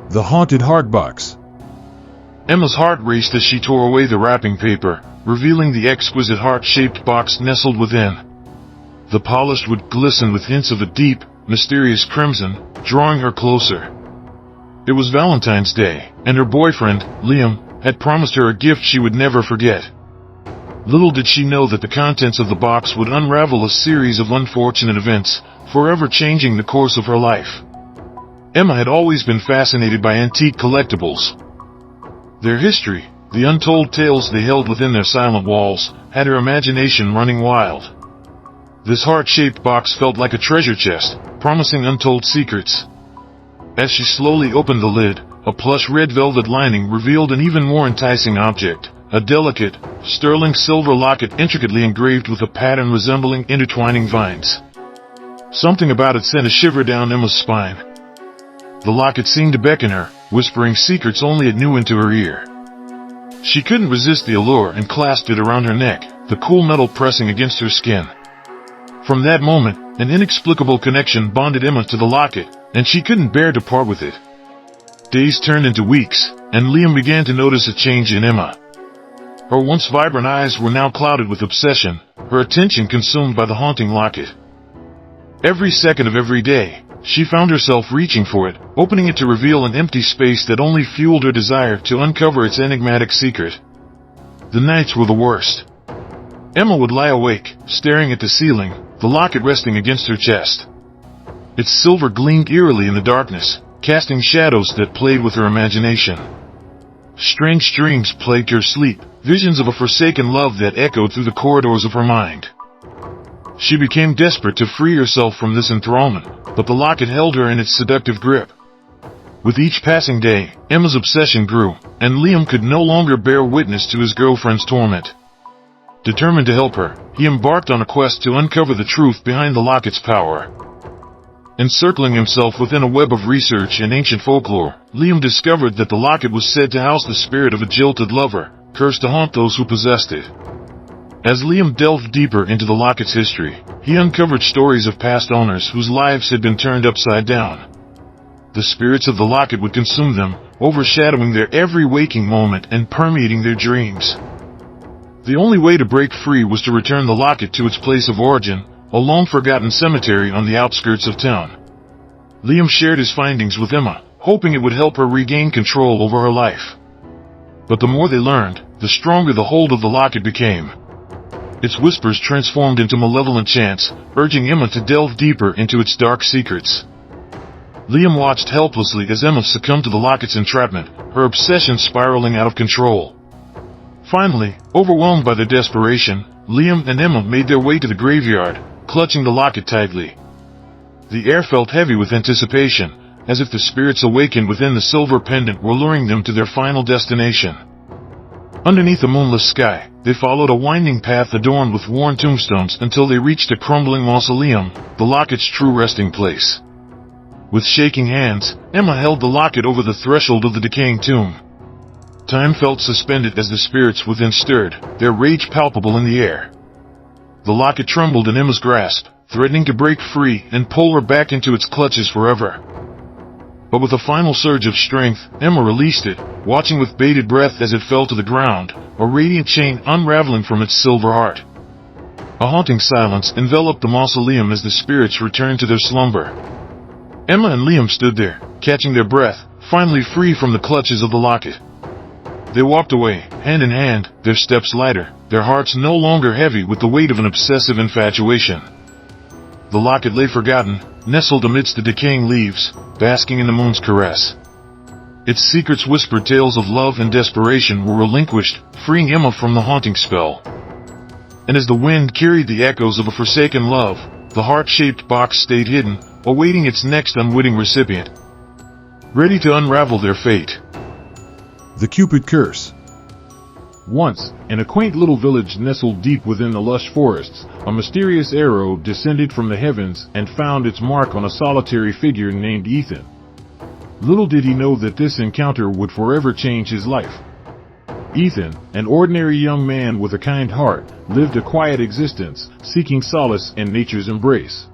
The Haunted Heart Box. Emma's heart raced as she tore away the wrapping paper, revealing the exquisite heart-shaped box nestled within. The polished wood glistened with hints of a deep, mysterious crimson, drawing her closer. It was Valentine's Day, and her boyfriend, Liam, had promised her a gift she would never forget. Little did she know that the contents of the box would unravel a series of unfortunate events, forever changing the course of her life. Emma had always been fascinated by antique collectibles. Their history, the untold tales they held within their silent walls, had her imagination running wild. This heart-shaped box felt like a treasure chest, promising untold secrets. As she slowly opened the lid, a plush red velvet lining revealed an even more enticing object, a delicate, sterling silver locket intricately engraved with a pattern resembling intertwining vines. Something about it sent a shiver down Emma's spine. The locket seemed to beckon her, whispering secrets only it knew into her ear. She couldn't resist the allure and clasped it around her neck, the cool metal pressing against her skin. From that moment, an inexplicable connection bonded Emma to the locket, and she couldn't bear to part with it. Days turned into weeks, and Liam began to notice a change in Emma. Her once vibrant eyes were now clouded with obsession, her attention consumed by the haunting locket. Every second of every day, she found herself reaching for it, opening it to reveal an empty space that only fueled her desire to uncover its enigmatic secret. The nights were the worst. Emma would lie awake, staring at the ceiling, the locket resting against her chest. Its silver gleamed eerily in the darkness, casting shadows that played with her imagination. Strange dreams plagued her sleep, visions of a forsaken love that echoed through the corridors of her mind. She became desperate to free herself from this enthrallment, but the locket held her in its seductive grip. With each passing day, Emma's obsession grew, and Liam could no longer bear witness to his girlfriend's torment. Determined to help her, he embarked on a quest to uncover the truth behind the locket's power. Encircling himself within a web of research and ancient folklore, Liam discovered that the locket was said to house the spirit of a jilted lover, cursed to haunt those who possessed it. As Liam delved deeper into the locket's history, he uncovered stories of past owners whose lives had been turned upside down. The spirits of the locket would consume them, overshadowing their every waking moment and permeating their dreams. The only way to break free was to return the locket to its place of origin, a long-forgotten cemetery on the outskirts of town. Liam shared his findings with Emma, hoping it would help her regain control over her life. But the more they learned, the stronger the hold of the locket became. Its whispers transformed into malevolent chants, urging Emma to delve deeper into its dark secrets. Liam watched helplessly as Emma succumbed to the locket's entrapment, her obsession spiraling out of control. Finally, overwhelmed by their desperation, Liam and Emma made their way to the graveyard, clutching the locket tightly. The air felt heavy with anticipation, as if the spirits awakened within the silver pendant were luring them to their final destination. Underneath a moonless sky, they followed a winding path adorned with worn tombstones until they reached a crumbling mausoleum, the locket's true resting place. With shaking hands, Emma held the locket over the threshold of the decaying tomb. Time felt suspended as the spirits within stirred, their rage palpable in the air. The locket trembled in Emma's grasp, threatening to break free and pull her back into its clutches forever. But with a final surge of strength, Emma released it, watching with bated breath as it fell to the ground, a radiant chain unraveling from its silver heart. A haunting silence enveloped the mausoleum as the spirits returned to their slumber. Emma and Liam stood there, catching their breath, finally free from the clutches of the locket. They walked away, hand in hand, their steps lighter, their hearts no longer heavy with the weight of an obsessive infatuation. The locket lay forgotten, nestled amidst the decaying leaves, basking in the moon's caress. Its secrets whispered tales of love and desperation were relinquished, freeing Emma from the haunting spell. And as the wind carried the echoes of a forsaken love, the heart-shaped box stayed hidden, awaiting its next unwitting recipient, ready to unravel their fate. The Cupid Curse. Once, in a quaint little village nestled deep within the lush forests, a mysterious arrow descended from the heavens and found its mark on a solitary figure named Ethan. Little did he know that this encounter would forever change his life. Ethan, an ordinary young man with a kind heart, lived a quiet existence, seeking solace in nature's embrace.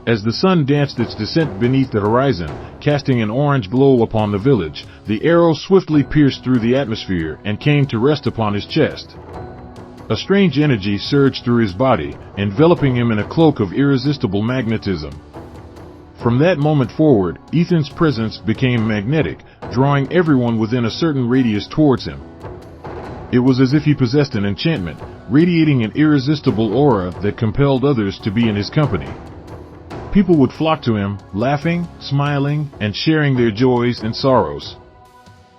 As the sun danced its descent beneath the horizon, casting an orange glow upon the village, the arrow swiftly pierced through the atmosphere and came to rest upon his chest. A strange energy surged through his body, enveloping him in a cloak of irresistible magnetism. From that moment forward, Ethan's presence became magnetic, drawing everyone within a certain radius towards him. It was as if he possessed an enchantment, radiating an irresistible aura that compelled others to be in his company. People would flock to him, laughing, smiling, and sharing their joys and sorrows.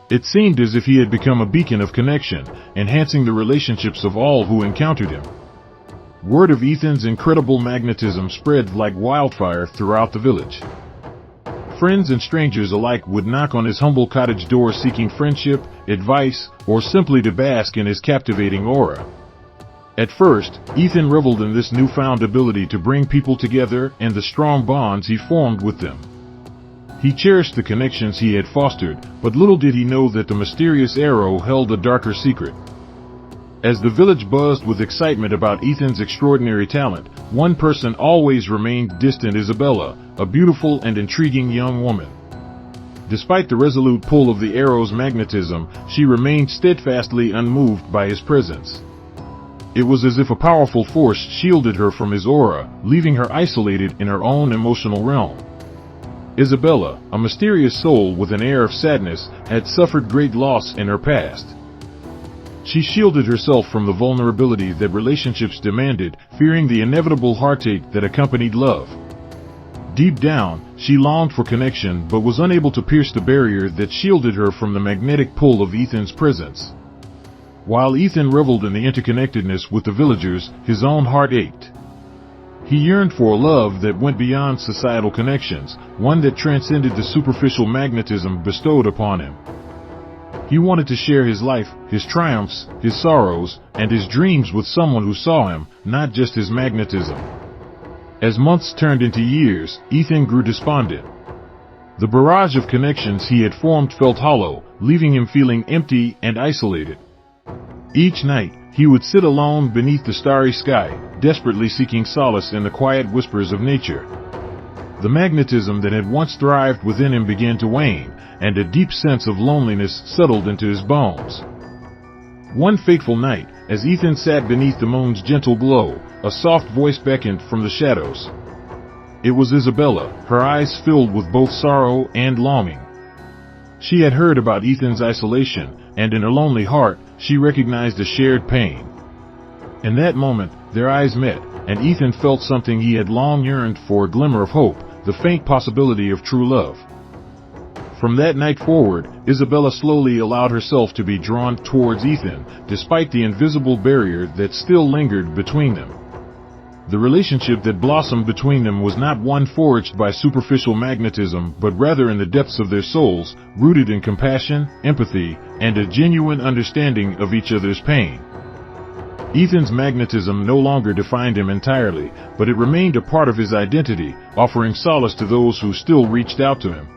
It seemed as if he had become a beacon of connection, enhancing the relationships of all who encountered him. Word of Ethan's incredible magnetism spread like wildfire throughout the village. Friends and strangers alike would knock on his humble cottage door seeking friendship, advice, or simply to bask in his captivating aura. At first, Ethan reveled in this newfound ability to bring people together and the strong bonds he formed with them. He cherished the connections he had fostered, but little did he know that the mysterious arrow held a darker secret. As the village buzzed with excitement about Ethan's extraordinary talent, one person always remained distant: Isabella, a beautiful and intriguing young woman. Despite the resolute pull of the arrow's magnetism, she remained steadfastly unmoved by his presence. It was as if a powerful force shielded her from his aura, leaving her isolated in her own emotional realm. Isabella, a mysterious soul with an air of sadness, had suffered great loss in her past. She shielded herself from the vulnerability that relationships demanded, fearing the inevitable heartache that accompanied love. Deep down, she longed for connection but was unable to pierce the barrier that shielded her from the magnetic pull of Ethan's presence. While Ethan reveled in the interconnectedness with the villagers, his own heart ached. He yearned for a love that went beyond societal connections, one that transcended the superficial magnetism bestowed upon him. He wanted to share his life, his triumphs, his sorrows, and his dreams with someone who saw him, not just his magnetism. As months turned into years, Ethan grew despondent. The barrage of connections he had formed felt hollow, leaving him feeling empty and isolated. Each night, he would sit alone beneath the starry sky, desperately seeking solace in the quiet whispers of nature. The magnetism that had once thrived within him began to wane, and a deep sense of loneliness settled into his bones. One fateful night, as Ethan sat beneath the moon's gentle glow, a soft voice beckoned from the shadows. It was Isabella, her eyes filled with both sorrow and longing. She had heard about Ethan's isolation, and in her lonely heart, she recognized a shared pain. In that moment, their eyes met, and Ethan felt something he had long yearned for: a glimmer of hope, the faint possibility of true love. From that night forward, Isabella slowly allowed herself to be drawn towards Ethan, despite the invisible barrier that still lingered between them. The relationship that blossomed between them was not one forged by superficial magnetism, but rather in the depths of their souls, rooted in compassion, empathy, and a genuine understanding of each other's pain. Ethan's magnetism no longer defined him entirely, but it remained a part of his identity, offering solace to those who still reached out to him.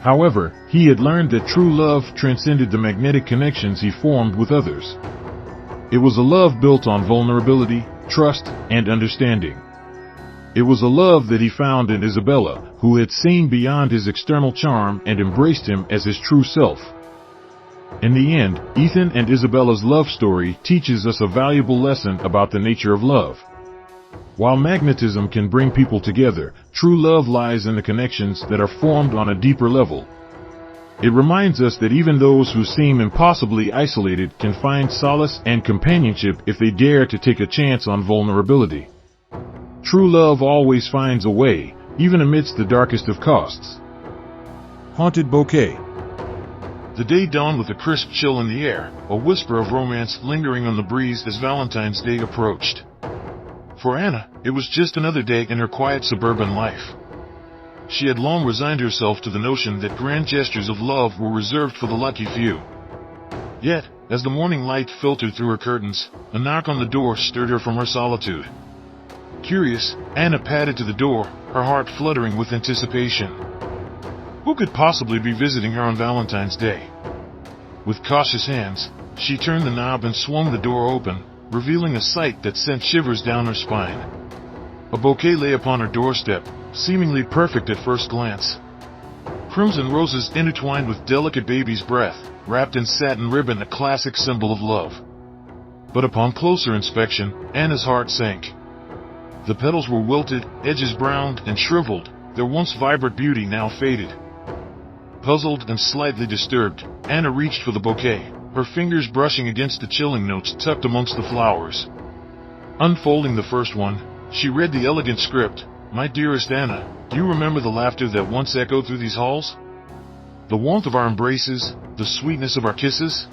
However, he had learned that true love transcended the magnetic connections he formed with others. It was a love built on vulnerability, trust, and understanding. It was a love that he found in Isabella, who had seen beyond his external charm and embraced him as his true self. In the end, Ethan and Isabella's love story teaches us a valuable lesson about the nature of love. While magnetism can bring people together, true love lies in the connections that are formed on a deeper level. It reminds us that even those who seem impossibly isolated can find solace and companionship if they dare to take a chance on vulnerability. True love always finds a way, even amidst the darkest of costs. Haunted Bouquet. The day dawned with a crisp chill in the air, a whisper of romance lingering on the breeze as Valentine's Day approached. For Anna, it was just another day in her quiet suburban life. She had long resigned herself to the notion that grand gestures of love were reserved for the lucky few. Yet, as the morning light filtered through her curtains, a knock on the door stirred her from her solitude. Curious, Anna padded to the door, her heart fluttering with anticipation. Who could possibly be visiting her on Valentine's Day? With cautious hands, she turned the knob and swung the door open, revealing a sight that sent shivers down her spine. A bouquet lay upon her doorstep, seemingly perfect at first glance. Crimson roses intertwined with delicate baby's breath, wrapped in satin ribbon, a classic symbol of love. But upon closer inspection, Anna's heart sank. The petals were wilted, edges browned and shriveled, their once vibrant beauty now faded. Puzzled and slightly disturbed, Anna reached for the bouquet, her fingers brushing against the chilling notes tucked amongst the flowers. Unfolding the first one, she read the elegant script. "My dearest Anna, do you remember the laughter that once echoed through these halls? The warmth of our embraces, the sweetness of our kisses?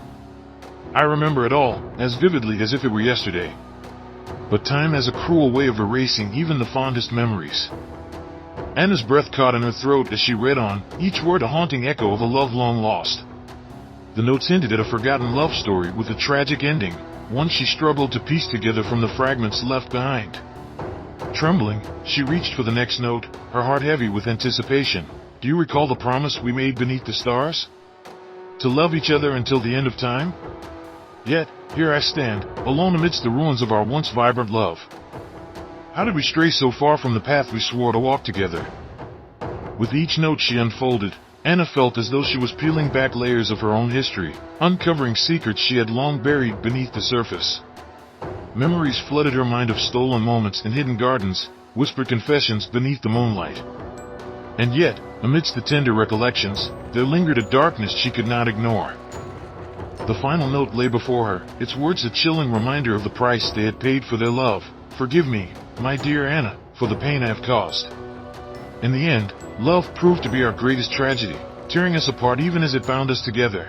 I remember it all, as vividly as if it were yesterday. But time has a cruel way of erasing even the fondest memories." Anna's breath caught in her throat as she read on, each word a haunting echo of a love long lost. The notes hinted at a forgotten love story with a tragic ending, one she struggled to piece together from the fragments left behind. Trembling, she reached for the next note, her heart heavy with anticipation. "Do you recall the promise we made beneath the stars? To love each other until the end of time? Yet, here I stand, alone amidst the ruins of our once vibrant love. How did we stray so far from the path we swore to walk together?" With each note she unfolded, Anna felt as though she was peeling back layers of her own history, uncovering secrets she had long buried beneath the surface. Memories flooded her mind of stolen moments in hidden gardens, whispered confessions beneath the moonlight. And yet, amidst the tender recollections, there lingered a darkness she could not ignore. The final note lay before her, its words a chilling reminder of the price they had paid for their love. "Forgive me, my dear Anna, for the pain I have caused. In the end, love proved to be our greatest tragedy, tearing us apart even as it bound us together.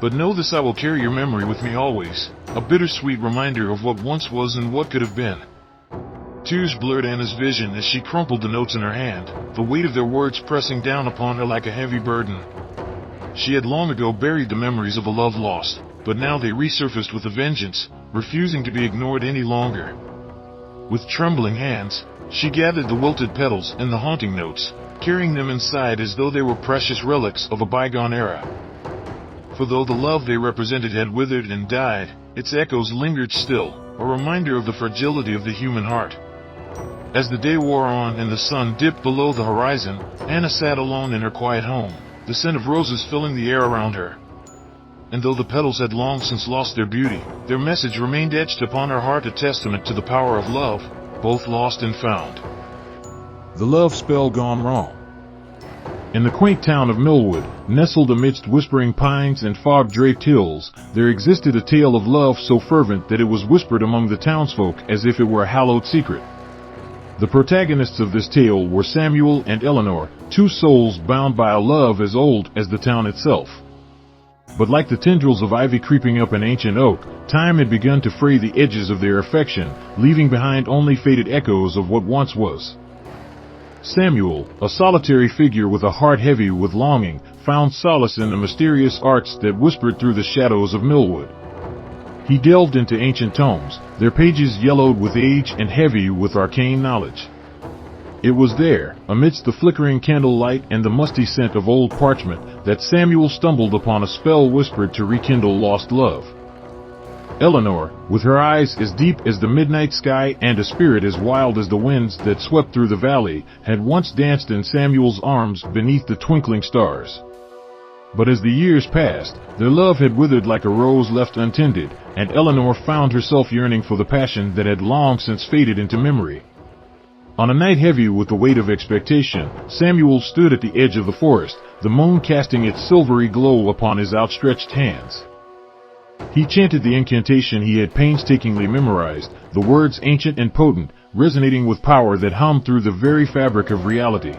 But know this, I will carry your memory with me always, a bittersweet reminder of what once was and what could have been." Tears blurred Anna's vision as she crumpled the notes in her hand, the weight of their words pressing down upon her like a heavy burden. She had long ago buried the memories of a love lost, but now they resurfaced with a vengeance, refusing to be ignored any longer. With trembling hands, she gathered the wilted petals and the haunting notes, carrying them inside as though they were precious relics of a bygone era. For though the love they represented had withered and died, its echoes lingered still, a reminder of the fragility of the human heart. As the day wore on and the sun dipped below the horizon, Anna sat alone in her quiet home, the scent of roses filling the air around her. And though the petals had long since lost their beauty, their message remained etched upon her heart, a testament to the power of love, both lost and found. The love spell gone wrong. In the quaint town of Millwood, nestled amidst whispering pines and fog-draped hills, there existed a tale of love so fervent that it was whispered among the townsfolk as if it were a hallowed secret. The protagonists of this tale were Samuel and Eleanor, two souls bound by a love as old as the town itself. But like the tendrils of ivy creeping up an ancient oak, time had begun to fray the edges of their affection, leaving behind only faded echoes of what once was. Samuel, a solitary figure with a heart heavy with longing, found solace in the mysterious arts that whispered through the shadows of Millwood. He delved into ancient tomes, their pages yellowed with age and heavy with arcane knowledge. It was there, amidst the flickering candlelight and the musty scent of old parchment, that Samuel stumbled upon a spell whispered to rekindle lost love. Eleanor, with her eyes as deep as the midnight sky and a spirit as wild as the winds that swept through the valley, had once danced in Samuel's arms beneath the twinkling stars. But as the years passed, their love had withered like a rose left untended, and Eleanor found herself yearning for the passion that had long since faded into memory. On a night heavy with the weight of expectation, Samuel stood at the edge of the forest, the moon casting its silvery glow upon his outstretched hands. He chanted the incantation he had painstakingly memorized, the words ancient and potent, resonating with power that hummed through the very fabric of reality.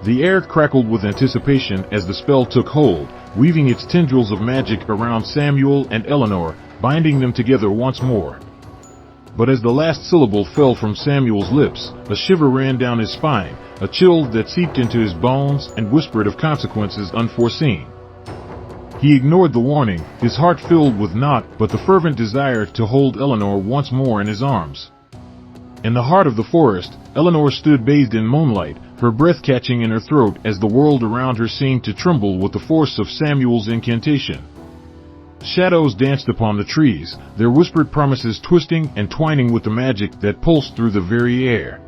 The air crackled with anticipation as the spell took hold, weaving its tendrils of magic around Samuel and Eleanor, binding them together once more. But as the last syllable fell from Samuel's lips, a shiver ran down his spine, a chill that seeped into his bones and whispered of consequences unforeseen. He ignored the warning, his heart filled with naught but the fervent desire to hold Eleanor once more in his arms. In the heart of the forest, Eleanor stood bathed in moonlight, her breath catching in her throat as the world around her seemed to tremble with the force of Samuel's incantation. Shadows danced upon the trees, their whispered promises twisting and twining with the magic that pulsed through the very air.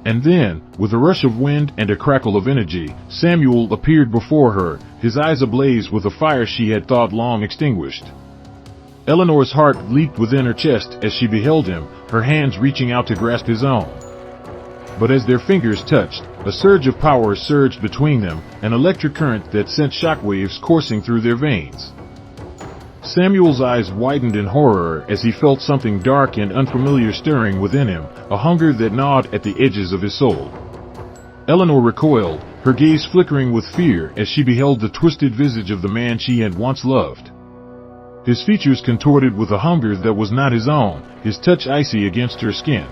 And then, with a rush of wind and a crackle of energy, Samuel appeared before her, his eyes ablaze with a fire she had thought long extinguished. Eleanor's heart leaped within her chest as she beheld him, her hands reaching out to grasp his own. But as their fingers touched, a surge of power surged between them, an electric current that sent shockwaves coursing through their veins. Samuel's eyes widened in horror as he felt something dark and unfamiliar stirring within him, a hunger that gnawed at the edges of his soul. Eleanor recoiled, her gaze flickering with fear as she beheld the twisted visage of the man she had once loved. His features contorted with a hunger that was not his own, his touch icy against her skin.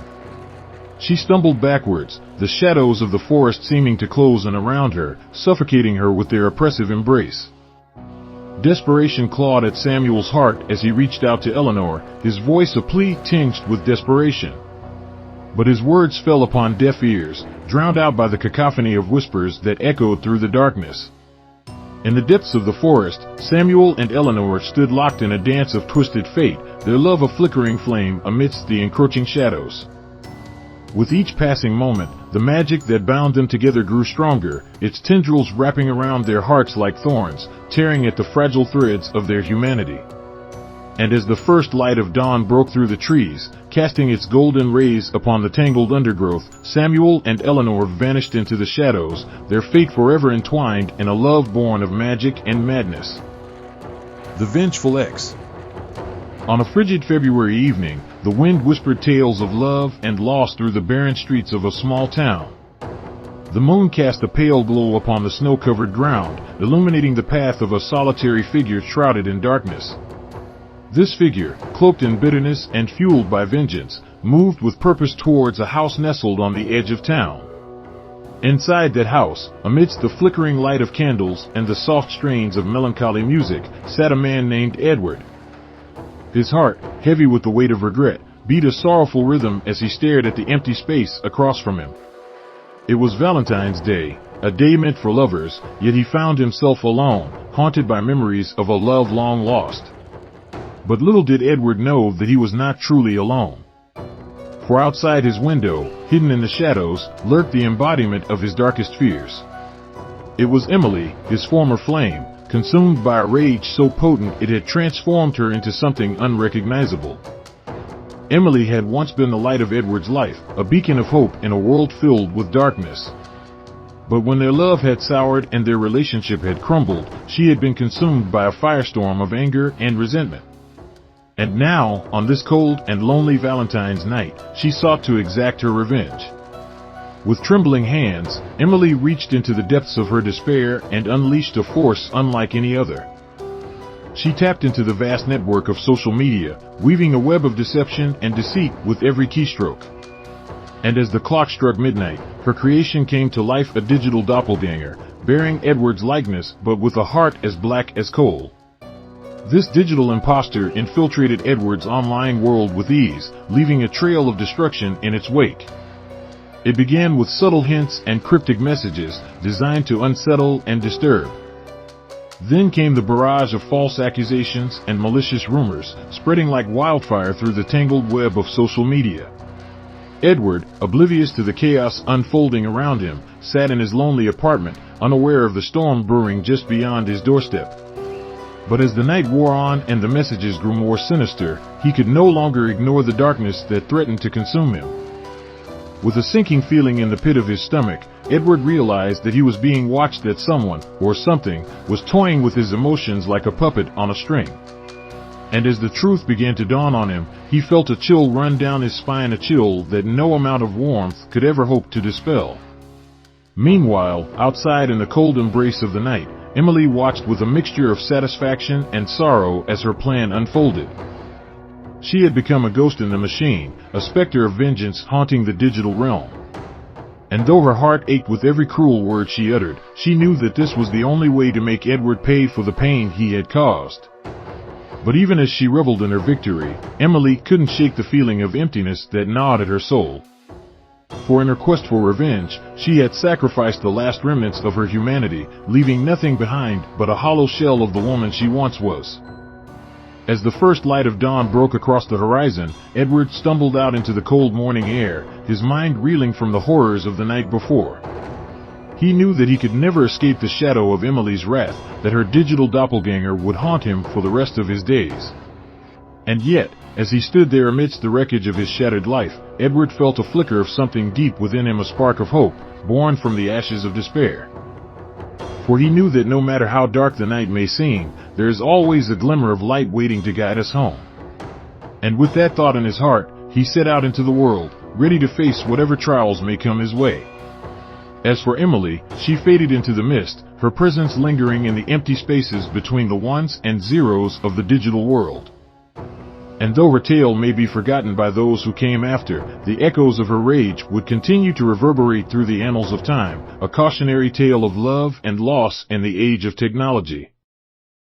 She stumbled backwards, the shadows of the forest seeming to close in around her, suffocating her with their oppressive embrace. Desperation clawed at Samuel's heart as he reached out to Eleanor, his voice a plea tinged with desperation. But his words fell upon deaf ears, drowned out by the cacophony of whispers that echoed through the darkness. In the depths of the forest, Samuel and Eleanor stood locked in a dance of twisted fate, their love a flickering flame amidst the encroaching shadows. With each passing moment, the magic that bound them together grew stronger, its tendrils wrapping around their hearts like thorns, tearing at the fragile threads of their humanity. And as the first light of dawn broke through the trees, casting its golden rays upon the tangled undergrowth, Samuel and Eleanor vanished into the shadows, their fate forever entwined in a love born of magic and madness. The Vengeful Ex. On a frigid February evening, the wind whispered tales of love and loss through the barren streets of a small town. The moon cast a pale glow upon the snow-covered ground, illuminating the path of a solitary figure shrouded in darkness. This figure, cloaked in bitterness and fueled by vengeance, moved with purpose towards a house nestled on the edge of town. Inside that house, amidst the flickering light of candles and the soft strains of melancholy music, sat a man named Edward. His heart, heavy with the weight of regret, beat a sorrowful rhythm as he stared at the empty space across from him. It was Valentine's Day, a day meant for lovers, yet he found himself alone, haunted by memories of a love long lost. But little did Edward know that he was not truly alone. For outside his window, hidden in the shadows, lurked the embodiment of his darkest fears. It was Emily, his former flame, consumed by a rage so potent it had transformed her into something unrecognizable. Emily had once been the light of Edward's life, a beacon of hope in a world filled with darkness. But when their love had soured and their relationship had crumbled, she had been consumed by a firestorm of anger and resentment. And now, on this cold and lonely Valentine's night, she sought to exact her revenge. With trembling hands, Emily reached into the depths of her despair and unleashed a force unlike any other. She tapped into the vast network of social media, weaving a web of deception and deceit with every keystroke. And as the clock struck midnight, her creation came to life, a digital doppelganger, bearing Edward's likeness but with a heart as black as coal. This digital imposter infiltrated Edward's online world with ease, leaving a trail of destruction in its wake. It began with subtle hints and cryptic messages designed to unsettle and disturb. Then came the barrage of false accusations and malicious rumors, spreading like wildfire through the tangled web of social media. Edward, oblivious to the chaos unfolding around him, sat in his lonely apartment, unaware of the storm brewing just beyond his doorstep. But as the night wore on and the messages grew more sinister, he could no longer ignore the darkness that threatened to consume him. With a sinking feeling in the pit of his stomach, Edward realized that he was being watched, that someone, or something, was toying with his emotions like a puppet on a string. And as the truth began to dawn on him, he felt a chill run down his spine, a chill that no amount of warmth could ever hope to dispel. Meanwhile, outside in the cold embrace of the night, Emily watched with a mixture of satisfaction and sorrow as her plan unfolded. She had become a ghost in the machine, a specter of vengeance haunting the digital realm. And though her heart ached with every cruel word she uttered, she knew that this was the only way to make Edward pay for the pain he had caused. But even as she reveled in her victory, Emily couldn't shake the feeling of emptiness that gnawed at her soul. For in her quest for revenge, she had sacrificed the last remnants of her humanity, leaving nothing behind but a hollow shell of the woman she once was. As the first light of dawn broke across the horizon, Edward stumbled out into the cold morning air, his mind reeling from the horrors of the night before. He knew that he could never escape the shadow of Emily's wrath, that her digital doppelganger would haunt him for the rest of his days. And yet, as he stood there amidst the wreckage of his shattered life, Edward felt a flicker of something deep within him, a spark of hope, born from the ashes of despair. For he knew that no matter how dark the night may seem, there is always a glimmer of light waiting to guide us home. And with that thought in his heart, he set out into the world, ready to face whatever trials may come his way. As for Emily, she faded into the mist, her presence lingering in the empty spaces between the ones and zeros of the digital world. And though her tale may be forgotten by those who came after, the echoes of her rage would continue to reverberate through the annals of time, a cautionary tale of love and loss in the age of technology.